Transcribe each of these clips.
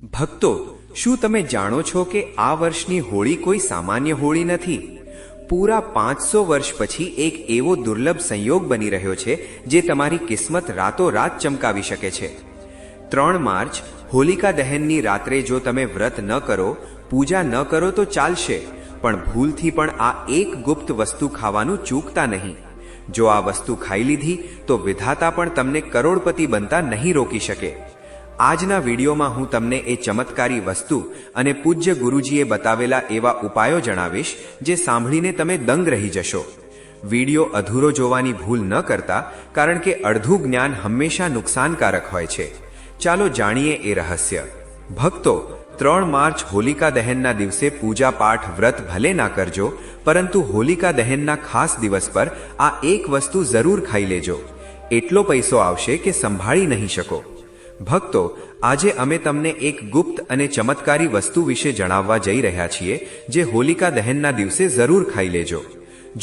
ભક્તો, શું તમે જાણો છો કે આ વર્ષની હોળી કોઈ સામાન્ય હોળી નથી? પૂરા 500 વર્ષ પછી એક એવો દુર્લભ સંયોગ બની રહ્યો છે જે તમારી કિસ્મત રાતોરાત ચમકાવી શકે છે। 3 માર્ચ હોલિકા દહનની રાત્રે જો તમે વ્રત ન કરો, પૂજા ન કરો તો ચાલશે, પણ ભૂલથી પણ આ એક ગુપ્ત વસ્તુ ખાવાનું ચૂકતા નહીં। જો આ વસ્તુ ખાઈ લીધી તો વિધાતા પણ તમને કરોડપતિ બનતા નહીં રોકી શકે। આજના વિડીયોમાં હું તમને એ ચમત્કારી વસ્તુ અને પૂજ્ય ગુરુજીએ બતાવેલા એવા ઉપાયો જણાવીશ જે સાંભળીને તમે દંગ રહી જશો। વિડીયો અધૂરો જોવાની ભૂલ ન કરતા, કારણ કે અડધું જ્ઞાન હંમેશા નુકસાનકારક હોય છે। ચાલો જાણીએ એ રહસ્ય। ભક્તો, 3 માર્ચ હોલિકા દહનના દિવસે પૂજા પાઠ વ્રત ભલે ના કરજો, પરંતુ હોલિકા દહનના ખાસ દિવસ પર આ એક વસ્તુ જરૂર ખાઈ લેજો। એટલો પૈસો આવશે કે સંભાળી નહીં શકો। ભક્તો, આજે અમે તમને એક ગુપ્ત અને ચમત્કારી વસ્તુ વિશે જણાવવા જઈ રહ્યા છીએ જે હોલિકા દહનના દિવસે જરૂર ખાઈ લેજો।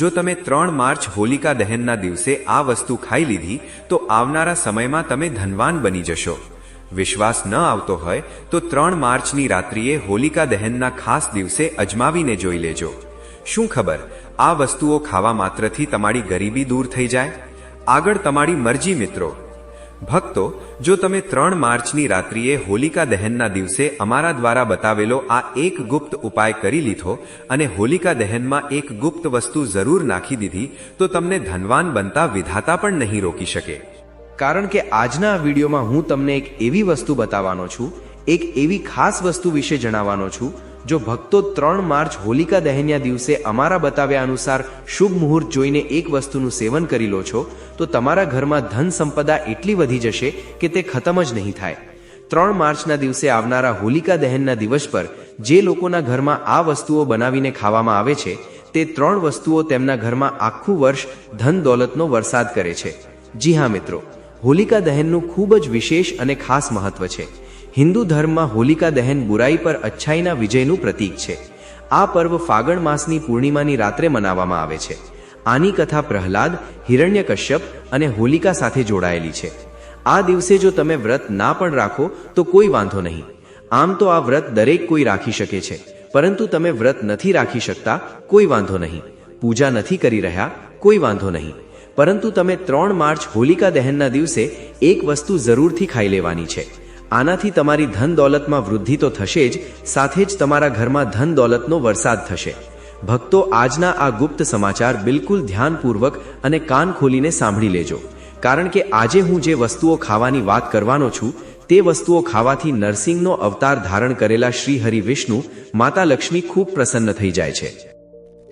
જો તમે 3 માર્ચ હોલિકા દહનના દિવસે આ વસ્તુ ખાઈ લીધી તો આવનારા સમયમાં તમે ધનવાન બની જશો। વિશ્વાસ ન આવતો હોય તો 3 માર્ચની રાત્રિએ હોલિકા દહનના ખાસ દિવસે અજમાવીને જોઈ લેજો। શું ખબર, આ વસ્તુઓ ખાવા માત્રથી તમારી ગરીબી દૂર થઈ જાય? આગળ તમારી મરજી મિત્રો। ભક્તો, જો તમે 3 માર્ચની રાત્રિએ હોલિકા દહનના દિવસે અમારા દ્વારા બતાવેલો આ એક ગુપ્ત ઉપાય કરી લીધો અને હોલિકા દહનમાં એક ગુપ્ત વસ્તુ જરૂર નાખી દીધી તો તમને ધનવાન બનતા વિધાતા પણ નહીં રોકી શકે। કારણ કે આજના આ વિડીયોમાં હું તમને એક એવી વસ્તુ બતાવવાનો છું, એક એવી ખાસ વસ્તુ વિશે જણાવવાનો છું। જો ભક્તો 3 માર્ચ હોલિકા દહનના દિવસે અમારા બતાવ્યા અનુસાર શુભ મુહૂર્ત જોઈને એક વસ્તુનું સેવન કરી લો છો તો તમારા ઘરમાં ધન સંપદા એટલી વધી જશે કે તે ખતમ જ નહીં થાય। 3 માર્ચના દિવસે આવનારા હોલિકા દહનના દિવસ પર જે લોકોના ઘરમાં આ વસ્તુઓ બનાવીને ખાવામાં આવે છે તે 3 વસ્તુઓ તેમના ઘરમાં આખું વર્ષ ધન દોલતનો વરસાદ કરે છે। જી હા મિત્રો, હોલિકા દહનનું ખૂબ જ વિશેષ અને ખાસ મહત્વ છે। હિન્દુ ધર્મમાં હોલિકા દહન બુરાઈ પર અચ્છાઈના વિજયનું પ્રતીક છે। આ પર્વ ફાગણ માસની પૂર્ણિમાની રાત્રે મનાવવામાં આવે છે। આની કથા પ્રહલાદ, હિરણ્યકશ્યપ અને હોલિકા સાથે જોડાયેલી છે। આ દિવસે જો તમે વ્રત ના પણ રાખો તો કોઈ વાંધો નહીં। આમ તો આ વ્રત દરેક કોઈ રાખી શકે છે, પરંતુ તમે વ્રત નથી રાખી શકતા, કોઈ વાંધો નહીં। પૂજા નથી કરી રહ્યા, કોઈ વાંધો નહીં, પરંતુ તમે 3 માર્ચ હોલિકા દહનના દિવસે એક વસ્તુ જરૂરથી ખાઈ લેવાની છે। આનાથી તમારી ધન દોલતમાં વૃદ્ધિ તો થશે જ, સાથે જ તમારા ઘરમાં ધન દોલતનો વરસાદ થશે। ભક્તો, આજના આ ગુપ્ત સમાચાર બિલકુલ ધ્યાનપૂર્વક અને કાન ખોલીને સાંભળી લેજો, કારણ કે આજે હું જે વસ્તુઓ ખાવાની વાત કરવાનો છું તે વસ્તુઓ ખાવાથી નરસિંહનો અવતાર ધારણ કરેલા શ્રી હરિ વિષ્ણુ, માતા લક્ષ્મી ખૂબ પ્રસન્ન થઈ જાય છે।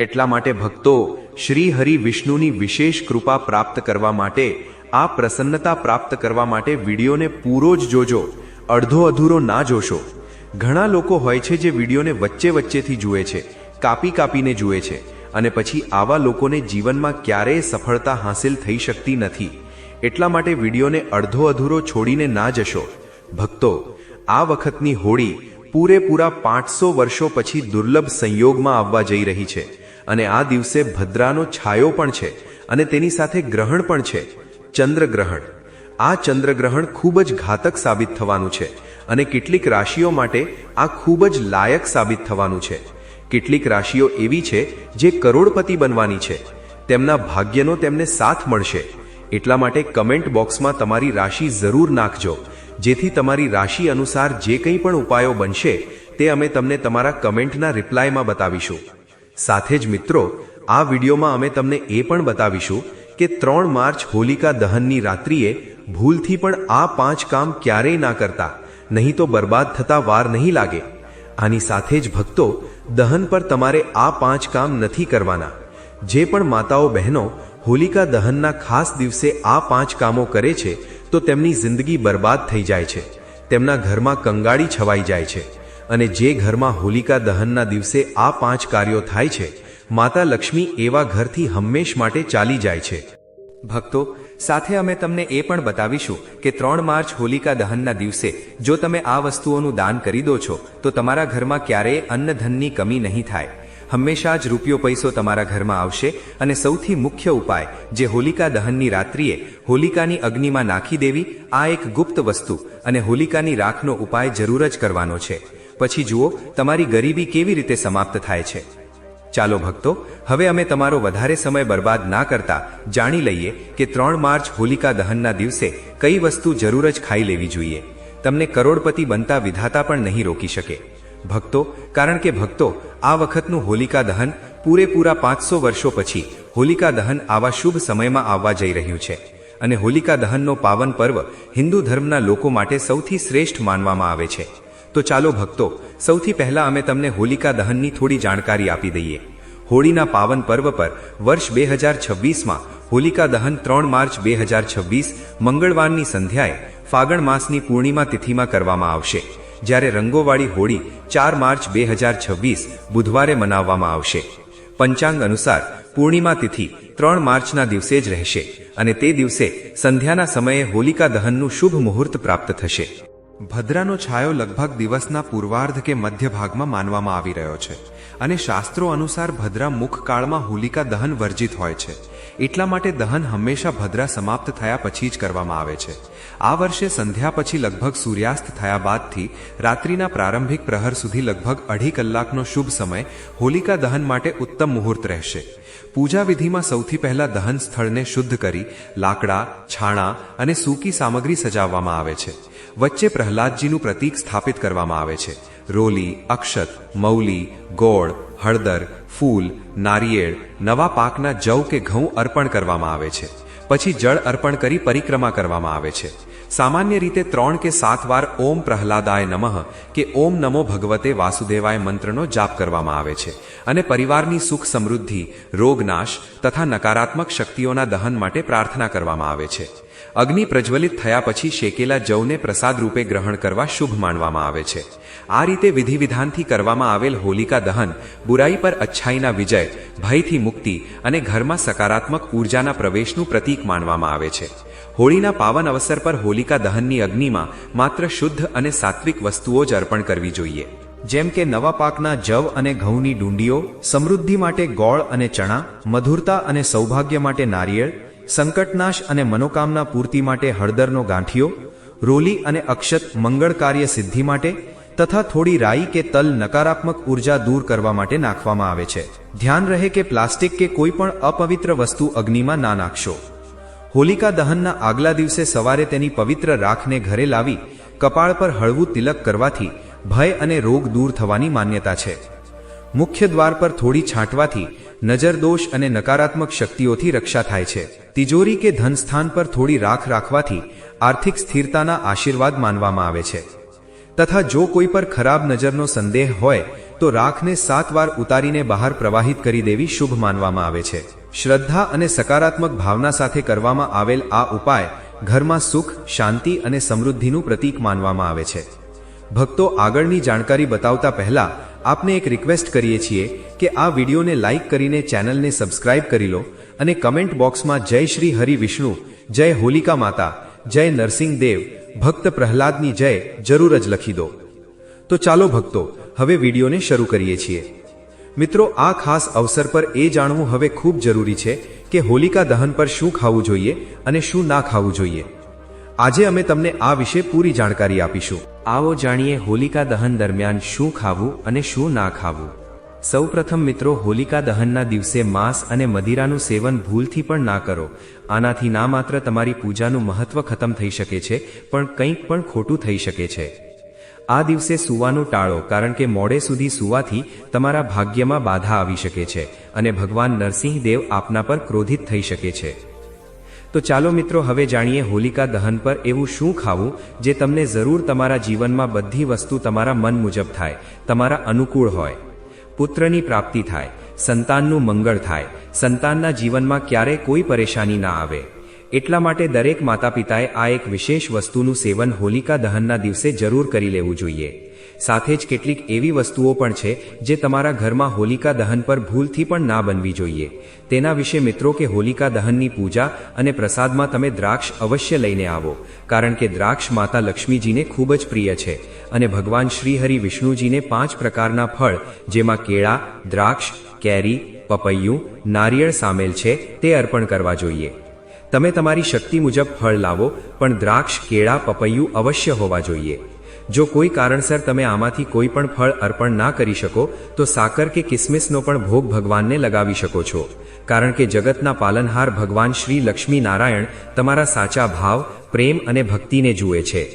એટલા માટે ભક્તો, શ્રી હરિ વિષ્ણુની વિશેષ કૃપા પ્રાપ્ત કરવા માટે, આ પ્રસન્નતા પ્રાપ્ત કરવા માટે વિડીયોને પૂરો જ જોજો, અડધો અધૂરો ના જોશો। ઘણા લોકો હોય છે જે વિડીયોને વચ્ચે વચ્ચેથી જુએ છે, કાપી કાપીને જુએ છે, અને પછી આવા લોકોને જીવનમાં ક્યારેય સફળતા હાંસિલ થઈ શકતી નથી। એટલા માટે વિડીયોને અડધો અધૂરો છોડીને ના જશો। ભક્તો, આ વખતની હોળી પૂરેપૂરા 500 વર્ષો પછી દુર્લભ સંયોગમાં આવવા જઈ રહી છે, અને આ દિવસે ભદ્રાનો છાયો પણ છે અને તેની સાથે ગ્રહણ પણ છે, ચંદ્રગ્રહણ। આ ચંદ્રગ્રહણ ખૂબ જ ઘાતક સાબિત થવાનું છે અને કેટલીક રાશિઓ માટે આ ખૂબ જ લાયક સાબિત થવાનું છે। કેટલીક રાશિઓ એવી છે જે કરોડપતિ બનવાની છે, તેમના ભાગ્યનો તેમને સાથ મળશે। એટલા માટે કમેન્ટ બોક્સમાં તમારી રાશિ જરૂર નાખજો, જેથી તમારી રાશિ અનુસાર જે કંઈ પણ ઉપાયો બનશે તે અમે તમને તમારા કમેન્ટના રિપ્લાયમાં બતાવીશું। સાથે જ મિત્રો, આ વિડીયોમાં અમે તમને એ પણ બતાવીશું કે 3 માર્ચ હોલિકા દહનની રાત્રિએ ભૂલથી પણ આ 5 કામ ક્યારેય ના કરતા, નહીં તો બરબાદ થતા વાર નહીં લાગે। આની સાથે જ ભક્તો, દહન પર તમારે આ 5 કામ નથી કરવાના। જે પણ માતાઓ બહેનો હોલિકા દહનના ખાસ દિવસે આ 5 કામો કરે છે તો તેમની જિંદગી બરબાદ થઈ જાય છે, તેમના ઘરમાં કંગાળી છવાઈ જાય છે, અને જે ઘરમાં હોલિકા દહનના દિવસે આ 5 કાર્યો થાય છે, માતા લક્ષ્મી એવા ઘરથી હંમેશ માટે ચાલી જાય છે। ભક્તો, સાથે અમે તમને એ પણ બતાવીશું કે 3 માર્ચ હોલિકા દહનના દિવસે જો તમે આ વસ્તુઓનું દાન કરી દો છો તો તમારા ઘરમાં ક્યારેય અન્ન ધનની કમી નહીં થાય। હંમેશા જ રૂપિયો પૈસો તમારા ઘરમાં આવશે. અને સૌથી મુખ્ય ઉપાય જે હોલિકા દહનની રાત્રિએ હોલિકાની અગ્નિમાં નાખી દેવી, આ એક ગુપ્ત વસ્તુ અને હોલિકાની રાખનો ઉપાય જરૂર જ કરવાનો છે. પછી જુઓ તમારી ગરીબી કેવી રીતે સમાપ્ત થાય છે. ચાલો ભક્તો, હવે અમે તમારો વધારે સમય બરબાદ ના કરતા જાણી લઈએ કે 3 માર્ચ હોલિકા દહનના દિવસે કઈ વસ્તુ જરૂર જ ખાઈ લેવી જોઈએ. તમને કરોડપતિ બનતા વિધાતા પણ નહીં રોકી શકે ભક્તો, કારણ કે ભક્તો આ વખતનું હોલિકા દહન પૂરેપૂરા 500 વર્ષો પછી હોલિકા દહન આવા શુભ સમયમાં આવવા જઈ રહ્યું છે. અને હોલિકા દહનનો પાવન પર્વ હિન્દુ ધર્મના લોકો માટે સૌથી શ્રેષ્ઠ માનવામાં આવે છે. તો ચાલો ભક્તો, સૌથી પહેલા અમે તમને હોલિકા દહનની થોડી જાણકારી આપી દઈએ. હોળીના પાવન પર્વ પર વર્ષ 2026માં હોલિકા દહન 3 માર્ચ 2026 મંગળવારની સંધ્યાએ ફાગણ માસની પૂર્ણિમા તિથિમાં કરવામાં આવશે, જ્યારે રંગોવાળી હોળી 4 માર્ચ 2026 બુધવારે મનાવવામાં આવશે. પંચાંગ અનુસાર પૂર્ણિમા તિથિ 3 માર્ચના દિવસે જ રહેશે અને તે દિવસે સંધ્યાના સમયે હોલિકા દહનનું શુભ મુહૂર્ત પ્રાપ્ત થશે. ભદ્રાનો છાયો લગભગ દિવસના પૂર્વાર્ધ કે મધ્ય ભાગમાં માનવામાં આવી રહ્યો છે અને શાસ્ત્રો અનુસાર ભદ્રા મુખકાળમાં હોલિકા દહન વર્જિત હોય છે. એટલા માટે દહન હંમેશા ભદ્રા સમાપ્ત થયા પછી જ કરવામાં આવે છે. આ વર્ષે સંધ્યા પછી લગભગ સૂર્યાસ્ત થયા બાદથી રાત્રિના પ્રારંભિક પ્રહર સુધી લગભગ 2.5 કલાકનો શુભ સમય હોલિકા દહન માટે ઉત્તમ મુહૂર્ત રહેશે. પૂજા વિધિમાં સૌથી પહેલા દહન સ્થળને શુદ્ધ કરી લાકડા, છાણા અને સૂકી સામગ્રી સજાવવામાં આવે છે. વચ્ચે પ્રહલાદજીનું પ્રતીક સ્થાપિત કરવામાં આવે છે. રોલી, અક્ષત, મૌલી, ગોળ, હળદર, ફૂલ, નારિયેળ, નવા પાકના જવ કે ઘઉં અર્પણ કરવામાં આવે છે. પછી જળ અર્પણ કરી પરિક્રમા કરવામાં આવે છે. સામાન્ય રીતે 3 કે 7 વાર ઓમ પ્રહલાદાય નમઃ કે ઓમ નમો ભગવતે વાસુદેવાય મંત્રનો જાપ કરવામાં આવે છે અને પરિવારની સુખ સમૃદ્ધિ, રોગનાશ તથા નકારાત્મક શક્તિઓના દહન માટે પ્રાર્થના કરવામાં આવે છે. અગ્નિ પ્રજ્વલિત થયા પછી શેકેલા જવને પ્રસાદ રૂપે ગ્રહણ કરવા શુભ માનવામાં આવે છે. આ રીતે વિધિ વિધાનથી કરવામાં આવેલ હોલિકા દહન બુરાઈ પર અચ્છાઈના વિજય, ભયથી મુક્તિ અને ઘરમાં સકારાત્મક ઉર્જાના પ્રવેશનું પ્રતીક માનવામાં આવે છે. હોળીના પાવન અવસર પર હોલિકા દહનની અગ્નિમાં માત્ર શુદ્ધ અને સાત્વિક વસ્તુઓ જ અર્પણ કરવી જોઈએ, જેમ કે નવા પાકના જવ અને ઘઉંની ડુંડીઓ, સમૃદ્ધિ માટે ગોળ અને ચણા, મધુરતા અને સૌભાગ્ય માટે નારિયેળ, સંકટનાશ અને મનોકામના પૂર્તિ માટે હળદરનો ગાંઠિયો, રોલી અને અક્ષત મંગળ કાર્ય સિદ્ધિ માટે તથા થોડી રાઈ કે તલ નકારાત્મક ઉર્જા દૂર કરવા માટે નાખવામાં આવે છે. ધ્યાન રહે કે પ્લાસ્ટિક કે કોઈ પણ અપવિત્ર વસ્તુ અગ્નિમાં ના નાખશો. હોલિકા દહનના આગલા દિવસે સવારે તેની પવિત્ર રાખને ઘરે લાવી કપાળ પર હળવું તિલક કરવાથી ભય અને રોગ દૂર થવાની માન્યતા છે. મુખ્ય દ્વાર પર થોડી છાંટવાથી નજરદોષ અને નકારાત્મક શક્તિઓથી રક્ષા થાય છે. તિજોરી કે ધનસ્થાન પર થોડી રાખ રાખવાથી આર્થિક સ્થિરતાના આશીર્વાદ માનવામાં આવે છે. તથા જો કોઈ પર ખરાબ નજરનો સંદેહ હોય તો રાખને 7 વાર ઉતારીને બહાર પ્રવાહિત કરી દેવી શુભ માનવામાં આવે છે. શ્રદ્ધા અને સકારાત્મક ભાવના સાથે કરવામાં આવેલ આ ઉપાય ઘરમાં સુખ, શાંતિ અને સમૃદ્ધિનું પ્રતીક માનવામાં આવે છે. ભક્તો, આગળની જાણકારી બતાવતા પહેલા આપને એક રિક્વેસ્ટ કરીએ છીએ કે આ વિડીયોને લાઇક કરીને ચેનલને સબસ્ક્રાઇબ કરી લો અને કમેન્ટ બોક્સમાં જય શ્રી હરિ વિષ્ણુ, જય હોલિકા માતા, જય નરસિંહ દેવ, ભક્ત પ્રહલાદની જય જરૂર જ લખી દો. તો ચાલો ભક્તો, હવે વિડીયોને શરૂ કરીએ છીએ. મિત્રો, આ ખાસ અવસર પર એ જાણવું હવે ખૂબ જરૂરી છે કે હોલિકા દહન પર શું ખાવું જોઈએ અને શું ના ખાવું જોઈએ. આજે અમે તમને આ વિશે પૂરી જાણકારી આપીશું. આવો જાણીએ હોલિકા દહન દરમિયાન શું ખાવું અને શું ના ખાવું. સૌપ્રથમ મિત્રો, હોલિકા દહનના દિવસે માંસ અને મદિરાનું સેવન ભૂલથી પણ ના કરો. આનાથી ના માત્ર તમારી પૂજાનું મહત્વ ખતમ થઈ શકે છે, પણ કંઈક પણ ખોટું થઈ શકે છે. આ દિવસે સૂવાનું ટાળો, કારણ કે મોડે સુધી સૂવાથી તમારા ભાગ્યમાં બાધા આવી શકે છે અને ભગવાન નરસિંહ દેવ આપના પર ક્રોધિત થઈ શકે છે. તો ચાલો મિત્રો, હવે જાણીએ હોલિકા દહન પર એવું શું ખાવું જે તમને જરૂર તમારા જીવનમાં બધી વસ્તુ તમારા મન મુજબ થાય, તમારા અનુકૂળ હોય. પુત્રની પ્રાપ્તિ થાય, સંતાનનું મંગળ થાય, સંતાનના જીવનમાં ક્યારેય કોઈ પરેશાની ના આવે. એટલા માટે દરેક માતા પિતાએ આ એક વિશેષ વસ્તુનું સેવન હોલિકા દહનના દિવસે જરૂર કરી લેવું જોઈએ. સાથે જ કેટલીક એવી વસ્તુઓ પણ છે જે તમારા ઘરમાં હોલિકા દહન પર ભૂલથી પણ ના બનવી જોઈએ. તેના વિશે મિત્રો કે હોલિકા દહનની પૂજા અને પ્રસાદમાં તમે દ્રાક્ષ અવશ્ય લઈને આવો, કારણ કે દ્રાક્ષ માતા લક્ષ્મીજીને ખૂબ જ પ્રિય છે અને ભગવાન શ્રી હરિ વિષ્ણુજીને 5 પ્રકારના ફળ, જેમાં કેળા, દ્રાક્ષ, કેરી, પપૈયું, નારિયેળ સામેલ છે તે અર્પણ કરવા જોઈએ. તમે તમારી શક્તિ મુજબ ફળ લાવો, પણ દ્રાક્ષ, કેળા, પપૈયું અવશ્ય હોવા જોઈએ. જો કોઈ કારણસર તમે આમાંથી કોઈ પણ ફળ અર્પણ ના કરી શકો તો સાકર કે કિસમિસનો પણ ભોગ ભગવાનને લગાવી શકો છો, કારણ કે જગતના પાલનહાર ભગવાન શ્રી લક્ષ્મી નારાયણ તમારા સાચા ભાવ, પ્રેમ અને ભક્તિને જુએ છે.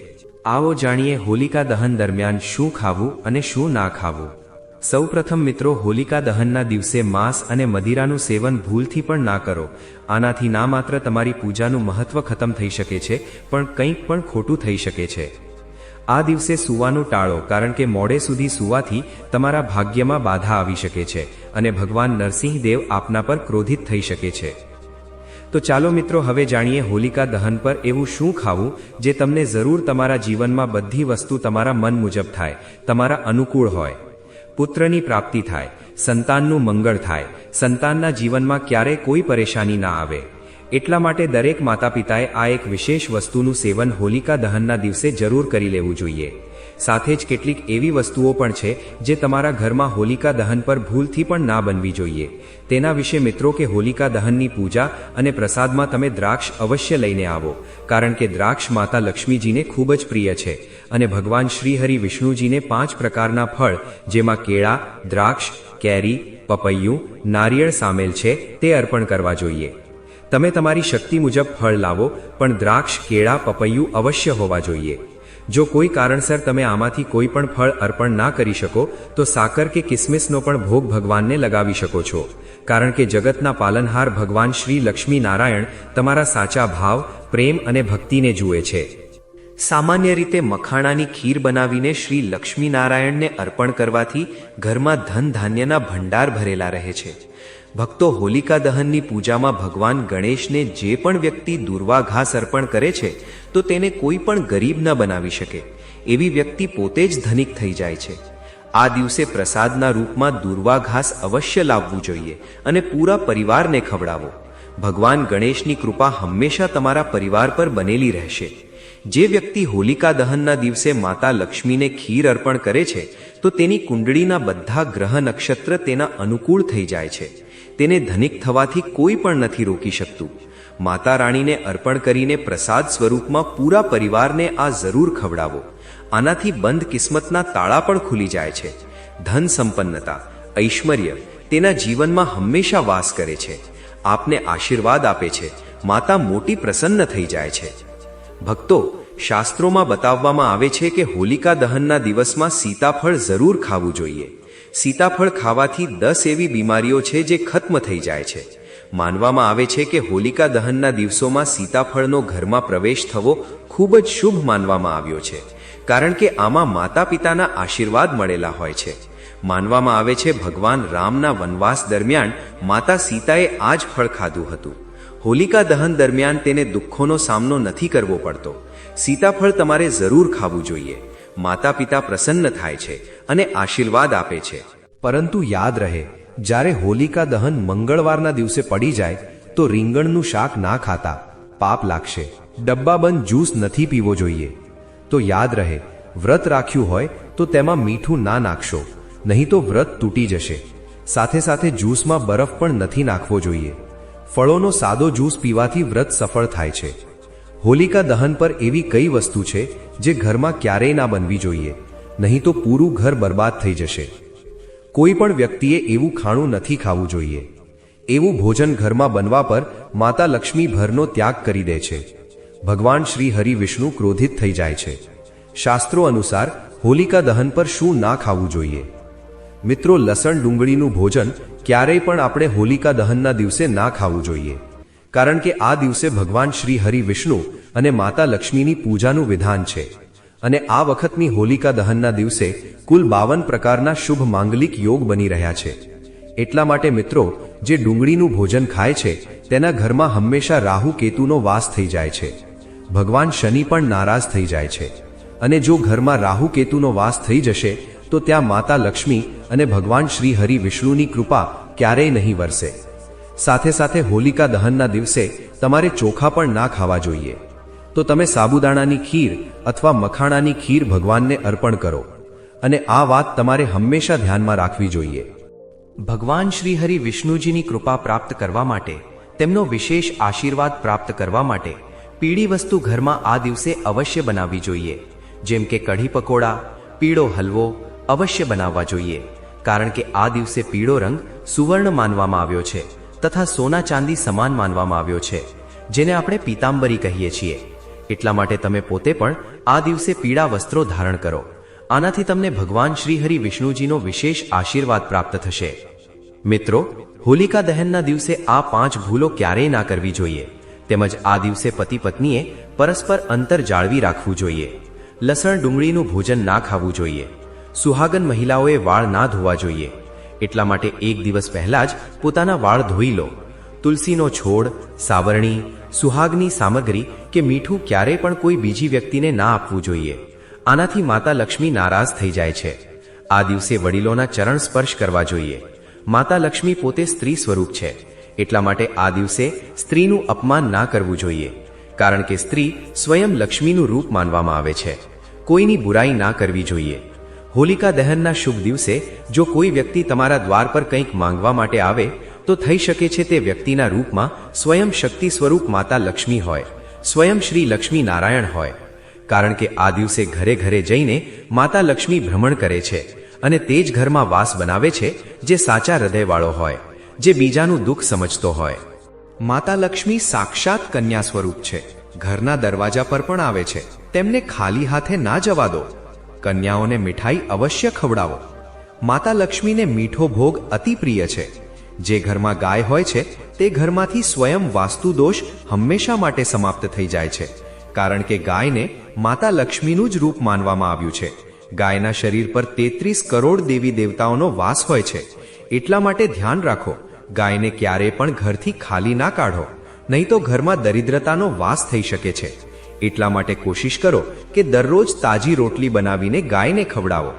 આવો જાણીએ હોલિકા દહન દરમિયાન શું ખાવું અને શું ના ખાવું. સૌપ્રથમ મિત્રો, હોલિકા દહનના દિવસે માંસ અને મદિરાનું સેવન ભૂલથી પણ ના કરો. આનાથી ના માત્ર તમારી પૂજાનું મહત્વ ખતમ થઈ શકે છે, પણ કંઈક પણ ખોટું થઈ શકે છે. આ દિવસે સૂવાનું ટાળો, કારણ કે મોડે સુધી સૂવાથી તમારા ભાગ્યમાં બાધા આવી શકે છે અને ભગવાન નરસિંહ દેવ આપના પર ક્રોધિત થઈ શકે છે. તો ચાલો મિત્રો, હવે જાણીએ હોલિકા દહન પર એવું શું ખાવું જે તમને જરૂર તમારા જીવનમાં બધી વસ્તુ તમારા મન મુજબ થાય, તમારા અનુકૂળ હોય. પુત્રની પ્રાપ્તિ થાય, સંતાનનું મંગળ થાય, સંતાનના જીવનમાં ક્યારેય કોઈ પરેશાની ના આવે. એટલા માટે દરેક માતા પિતાએ આ એક વિશેષ વસ્તુનું સેવન હોલિકા દહનના દિવસે જરૂર કરી લેવું જોઈએ. સાથે જ કેટલીક એવી વસ્તુઓ પણ છે જે તમારા ઘરમાં હોલિકા દહન પર ભૂલથી પણ ના બનવી જોઈએ. તેના વિશે મિત્રો કે હોલિકા દહનની પૂજા અને પ્રસાદમાં તમે દ્રાક્ષ અવશ્ય લઈને આવો, કારણ કે દ્રાક્ષ માતા લક્ષ્મીજીને ખૂબ જ પ્રિય છે અને ભગવાન શ્રીહરિ વિષ્ણુજીને 5 પ્રકારના ફળ, જેમાં કેળા, દ્રાક્ષ, કેરી, પપૈયું, નારિયેળ સામેલ છે તે અર્પણ કરવા જોઈએ. તમે તમારી શક્તિ મુજબ ફળ લાવો, પણ દ્રાક્ષ, કેળા, પપૈયું અવશ્ય હોવા જોઈએ. જો કોઈ કારણસર તમે આમાંથી કોઈ પણ ફળ અર્પણ ના કરી શકો તો સાકર કે કિસમિસનો પણ ભોગ ભગવાનને લગાવી શકો છો, કારણ કે જગતના પાલનહાર ભગવાન શ્રી લક્ષ્મી નારાયણ તમારા સાચા ભાવ, પ્રેમ અને ભક્તિને જુએ છે. સામાન્ય રીતે મખાણાની ખીર બનાવીને શ્રી લક્ષ્મી નારાયણને અર્પણ કરવાથી ઘરમાં ધન ધાન્યના ભંડાર ભરેલા રહે છે. ભક્તો, હોલિકા દહનની પૂજામાં ભગવાન ગણેશને જે પણ વ્યક્તિ દૂર્વા ઘાસ અર્પણ કરે છે તો તેને કોઈ પણ ગરીબ ન બનાવી શકે. એવી વ્યક્તિ પોતે જ ધનિક થઈ જાય છે. આ દિવસે પ્રસાદના રૂપમાં દૂર્વા ઘાસ અવશ્ય લાવવું જોઈએ અને પૂરા પરિવારને ખવડાવો. ભગવાન ગણેશની કૃપા હંમેશા તમારા પરિવાર પર બનેલી રહેશે. જે વ્યક્તિ હોલિકા દહનના દિવસે માતા લક્ષ્મીને ખીર અર્પણ કરે છે તો તેની કુંડળીના બધા ગ્રહ નક્ષત્ર તેના અનુકૂળ થઈ જાય છે. તેને ધનિક થવાથી કોઈ પણ નથી રોકી શકતું. માતા રાણીને અર્પણ કરીને પ્રસાદ સ્વરૂપમાં પૂરા પરિવારને આ જરૂર ખવડાવો. આનાથી બંધ કિસ્મતના તાળા પણ ખુલી જાય છે. ધન સંપન્નતા, ઐશ્વર્ય તેના જીવનમાં હંમેશા વાસ કરે છે. આપને આશીર્વાદ આપે છે. માતા મોટી પ્રસન્ન થઈ જાય છે. ભક્તો, શાસ્ત્રોમાં બતાવવામાં આવે છે કે હોલિકા દહનના દિવસમાં સીતાફળ જરૂર ખાવું જોઈએ. સીતાફળ ખાવાથી 10 એવી બીમારીઓ છે જે ખત્મ થઈ જાય છે. માનવામાં આવે છે કે હોલિકા દહનના દિવસોમાં સીતાફળનો ઘરમાં પ્રવેશ થવો ખૂબ જ શુભ માનવામાં આવ્યો છે, કારણ કે આમાં માતા પિતાના આશીર્વાદ મળેલા હોય છે. માનવામાં આવે છે ભગવાન રામના વનવાસ દરમિયાન માતા સીતાએ આ જ ફળ ખાધું હતું. હોલિકા દહન દરમિયાન તેને દુઃખોનો સામનો નથી કરવો પડતો. સીતાફળ તમારે જરૂર ખાવું જોઈએ. માતા પિતા પ્રસન્ન થાય છે અને આશીર્વાદ આપે છે. પરંતુ યાદ રહે, જ્યારે હોલિકા દહન મંગળવારના દિવસે પડી જાય તો રીંગણનું શાક ના ખાતા, પાપ લાગશે. ડબ્બાબંધ જ્યુસ નથી પીવો જોઈએ. તો યાદ રહે, વ્રત રાખ્યું હોય તો તેમાં મીઠું ના નાખશો, નહીં તો વ્રત તૂટી જશે. સાથે સાથે જ્યુસમાં બરફ પણ નથી નાખવો જોઈએ. ફળોનો સાદો જ્યુસ પીવાથી વ્રત સફળ થાય છે. હોલિકા દહન પર એવી કઈ વસ્તુ છે જે ઘરમાં ક્યારેય ના બનવી જોઈએ, નહીં તો પૂરું ઘર બરબાદ થઈ જશે. કોઈ પણ વ્યક્તિએ એવું ખાણું નથી ખાવું જોઈએ. એવું ભોજન ઘરમાં બનવા પર માતા લક્ષ્મી ભરનો ત્યાગ કરી દે છે. ભગવાન શ્રી હરિ વિષ્ણુ ક્રોધિત થઈ જાય છે. શાસ્ત્રો અનુસાર હોલિકા દહન પર શું ના ખાવું જોઈએ? મિત્રો, લસણ ડુંગળીનું ભોજન ક્યારેય પણ આપણે હોલિકા દહનના દિવસે ના ખાવું જોઈએ, કારણ કે આ દિવસે ભગવાન શ્રી હરિ વિષ્ણુ અને માતા લક્ષ્મીની પૂજાનું વિધાન છે. અને આ વખતની હોલિકા દહનના દિવસે કુલ 52 પ્રકારના શુભ માંગલિક યોગ બની રહ્યા છે. એટલા માટે મિત્રો, જે ડુંગળીનું ભોજન ખાય છે તેના ઘરમાં હંમેશા રાહુ કેતુનો વાસ થઈ જાય છે. ભગવાન શનિ પણ નારાજ થઈ જાય છે. અને જો ઘરમાં રાહુ કેતુનો વાસ થઈ જશે તો ત્યાં માતા લક્ષ્મી અને ભગવાન શ્રી હરિ વિષ્ણુની કૃપા ક્યારેય નહીં વરસે. સાથે સાથે હોલિકા દહનના દિવસે તમારે ચોખા પણ ના ખાવા જોઈએ. તો તમે સાબુદાણાની ખીર અથવા મખાણાની ખીર ભગવાનને અર્પણ કરો. અને આ વાત તમારે હંમેશા ધ્યાનમાં રાખવી જોઈએ. ભગવાન શ્રી હરિ વિષ્ણુજીની કૃપા પ્રાપ્ત કરવા માટે, તેમનો વિશેષ આશીર્વાદ પ્રાપ્ત કરવા માટે પીળી વસ્તુ ઘરમાં આ દિવસે અવશ્ય બનાવવી જોઈએ. જેમ કે કઢી પકોડા, પીળો હલવો અવશ્ય બનાવવા જોઈએ. કારણ કે આ દિવસે પીળો રંગ સુવર્ણ માનવામાં આવ્યો છે તથા સોના ચાંદી સમાન માનવામાં આવ્યો છે, જેને આપણે પીતાંબરી કહીએ છીએ. એટલા માટે તમે પોતે પણ આ દિવસે પીળા વસ્ત્રો ધારણ કરો. આનાથી તમને ભગવાન શ્રી હરિ વિષ્ણુજીનો વિશેષ આશીર્વાદ પ્રાપ્ત થશે. મિત્રો, હોલિકા દહનના દિવસે આ 5 ભૂલો ક્યારેય ના કરવી જોઈએ. તેમજ આ દિવસે પતિ પત્નીએ પરસ્પર અંતર જાળવી રાખવું જોઈએ. લસણ ડુંગળીનું ભોજન ના ખાવું જોઈએ. સુહાગન મહિલાઓએ વાળ ના ધોવા જોઈએ. એટલા માટે એક દિવસ પહેલા જ પોતાના વાળ ધોઈ લો. તુલસીનો છોડ, સાવરણી, સુહાગની સામગ્રી કે મીઠું ક્યારેય પણ કોઈ બીજી વ્યક્તિને ના આપવું જોઈએ. આનાથી માતા લક્ષ્મી નારાજ થઈ જાય છે. આ દિવસે વડીલોના ચરણ સ્પર્શ કરવા જોઈએ. માતા લક્ષ્મી પોતે સ્ત્રી સ્વરૂપ છે. એટલા માટે આ દિવસે સ્ત્રીનું અપમાન ના કરવું જોઈએ. કારણ કે સ્ત્રી સ્વયં લક્ષ્મીનું રૂપ માનવામાં આવે છે. કોઈની બુરાઈ ના કરવી જોઈએ. હોલિકા દહનના શુભ દિવસે જો કોઈ વ્યક્તિ તમારા દ્વાર પર કંઈક માંગવા માટે આવે તો થઈ શકે છે તે વ્યક્તિના રૂપમાં સ્વયં શક્તિ સ્વરૂપ માતા લક્ષ્મી હોય, સ્વયં શ્રી લક્ષ્મી નારાયણ હોય. કારણ કે આ દિવસે ઘરે ઘરે જઈને માતા લક્ષ્મી ભ્રમણ કરે છે અને તે જ ઘરમાં વાસ બનાવે છે જે સાચા હૃદયવાળો હોય, જે બીજાનું દુઃખ સમજતો હોય. માતા લક્ષ્મી સાક્ષાત કન્યા સ્વરૂપ છે. ઘરના દરવાજા પર પણ આવે છે. તેમને ખાલી હાથે ના જવા દો. કન્યાઓને મીઠાઈ અવશ્ય ખવડાવો. માતા લક્ષ્મીને મીઠો ભોગ અતિ પ્રિય છે. જે ઘરમાં ગાય હોય છે તે ઘરમાંથી સ્વયં વાસ્તુ દોષ હંમેશા માટે સમાપ્ત થઈ જાય છે. કારણ કે ગાયને માતા લક્ષ્મીનું જ રૂપ માનવામાં આવ્યું છે. ગાયના શરીર પર 33 કરોડ દેવી દેવતાઓનો વાસ હોય છે. એટલા માટે ધ્યાન રાખો, ગાયને ક્યારેય પણ ઘરથી ખાલી ના કાઢો, નહીં તો ઘરમાં દરિદ્રતાનો વાસ થઈ શકે છે. એટલા માટે કોશિશ કરો કે દરરોજ તાજી રોટલી બનાવીને ગાયને ખવડાવો.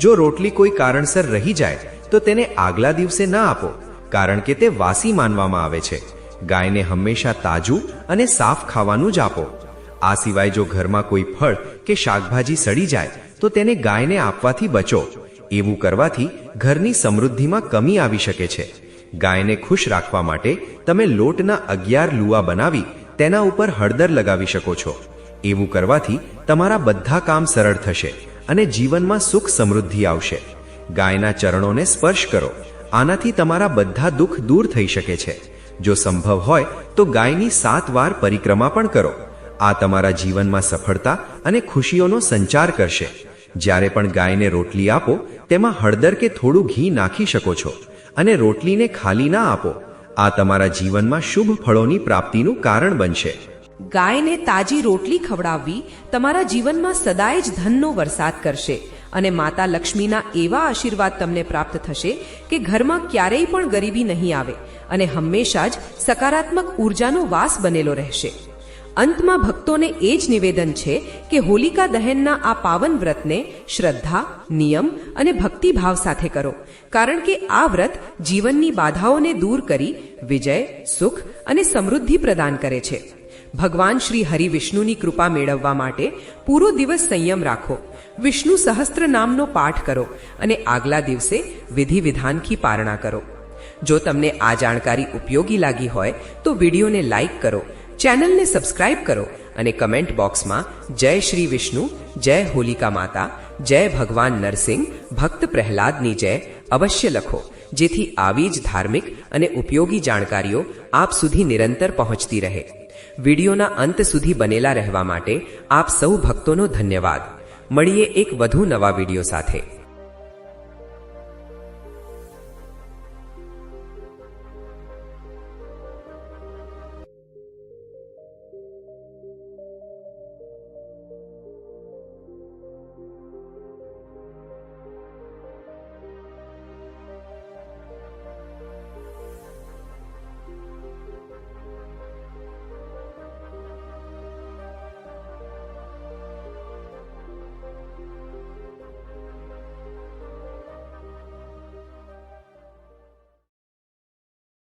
જો રોટલી કોઈ કારણસર રહી જાય તો તેને આગલા દિવસે ના આપો, કારણ કે તે વાસી માનવામાં આવે છે. ગાયને હંમેશા તાજું અને સાફ ખાવાનું જ આપો. આ સિવાય જો ઘરમાં કોઈ ફળ કે શાકભાજી સડી જાય તો તેને ગાયને આપવાથી બચો. એવું કરવાથી ઘરની સમૃદ્ધિમાં કમી આવી શકે છે. ગાયને ખુશ રાખવા માટે તમે લોટના 11 લુવા બનાવી તેના ઉપર હળદર લગાવી શકો છો. એવું કરવાથી તમારા બધા કામ સરળ થશે અને જીવનમાં સુખ સમૃદ્ધિ આવશે. ગાયના ચરણોને સ્પર્શ કરો. આનાથી તમારા બધા દુઃખ દૂર થઈ શકે છે. જો સંભવ હોય તો ગાયની 7 વાર પરિક્રમા પણ કરો. આ તમારા જીવનમાં સફળતા અને ખુશીઓનો સંચાર કરશે. જ્યારે પણ ગાયને રોટલી આપો તેમાં હળદર કે થોડું ઘી નાખી શકો છો અને રોટલીને ખાલી ના આપો. આ તમારા જીવનમાં શુભ ફળોની પ્રાપ્તિનું કારણ બનશે. ગાયને તાજી રોટલી ખવડાવવી તમારા જીવનમાં સદાય જ ધનનો વરસાદ કરશે અને માતા લક્ષ્મીના એવા આશીર્વાદ તમને પ્રાપ્ત થશે કે ઘરમાં ક્યારેય પણ ગરીબી નહીં આવે અને હંમેશા જ સકારાત્મક ઉર્જાનો વાસ બનેલો રહેશે. અંતમાં ભક્તોને એ જ નિવેદન છે કે હોલિકા દહનના આ પાવન વ્રતને શ્રદ્ધા, નિયમ અને ભક્તિભાવ સાથે કરો. કારણ કે આ વ્રત જીવનની બાધાઓને દૂર કરી વિજય, સુખ અને સમૃદ્ધિ પ્રદાન કરે છે. ભગવાન શ્રી હરિ વિષ્ણુની કૃપા મેળવવા માટે પૂરો દિવસ સંયમ રાખો. વિષ્ણુ સહસ્ત્ર નામનો પાઠ કરો અને આગલા દિવસે વિધિ વિધાનથી પારણા કરો. જો તમને આ જાણકારી ઉપયોગી લાગી હોય તો વિડીયોને લાઈક કરો, ચેનલને સબસ્ક્રાઇબ કરો અને કમેન્ટ બોક્સમાં જય શ્રી વિષ્ણુ, જય હોલિકા માતા, જય ભગવાન નરસિંહ, ભક્ત પ્રહલાદની જય અવશ્ય લખો, જેથી આવી જ ધાર્મિક અને ઉપયોગી જાણકારીઓ આપ સુધી નિરંતર પહોંચતી રહે. વિડીયોના અંત સુધી બનેલા રહેવા માટે આપ સૌ ભક્તોનો ધન્યવાદ. મળીએ એક વધુ નવા વિડીયો સાથે.